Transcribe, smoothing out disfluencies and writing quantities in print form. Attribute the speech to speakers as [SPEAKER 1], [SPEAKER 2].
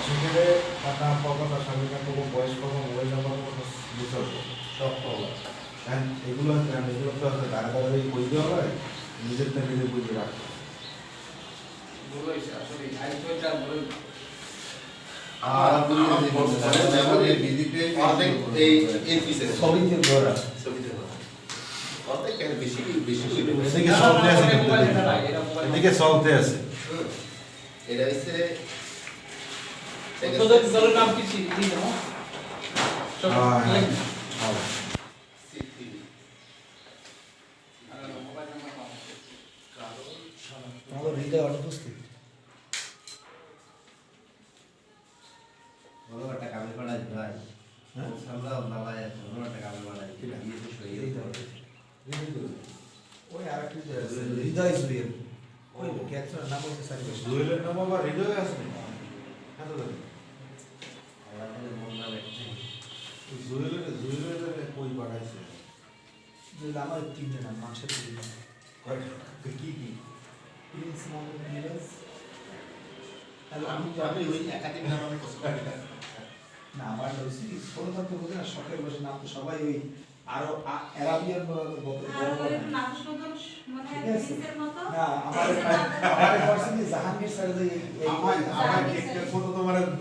[SPEAKER 1] সেখানে টাকা কথা স্বামী কাকু বয়স কত মোবাইল নাম্বার কত বুঝাবো সব পাবো এগুলো এগুলো তো আসলে দাঁড়া দাঁড়াই বই দেওয়া হয় নিজেরটা নিজে বুঝে রাখতে
[SPEAKER 2] আসলে আইফোনটা বলে
[SPEAKER 1] এদিকে চলতে আছে
[SPEAKER 2] তোদের নাম কি ছিল
[SPEAKER 3] হৃদয় অনুপস্থিত ওই আরেকটি হৃদয় জুয়েল ওই ক্যান্সার নাম হচ্ছে সারিবাস
[SPEAKER 1] জুয়েলের নাম আবার হৃদয় আছে জুয়েলের কই পাঠাইছে
[SPEAKER 3] জুয়েল আমার তিনটে নাম মানুষের তিনটে নাম
[SPEAKER 1] কি কি
[SPEAKER 3] প্রিন্স মোহাম্মদ মিরাজ
[SPEAKER 4] আমি ওই একাধিক নাম আমি পছন্দ করি না।
[SPEAKER 3] না আমার হচ্ছে ছোটখাটো বলতে না শখের বসে নাম তো সবাই ওই আরো অ্যারাবিয়ান ঠিক আছে না আমার আমার জাহাঙ্গীর স্যার
[SPEAKER 1] আমার আমার কেকটা ফটো তোমার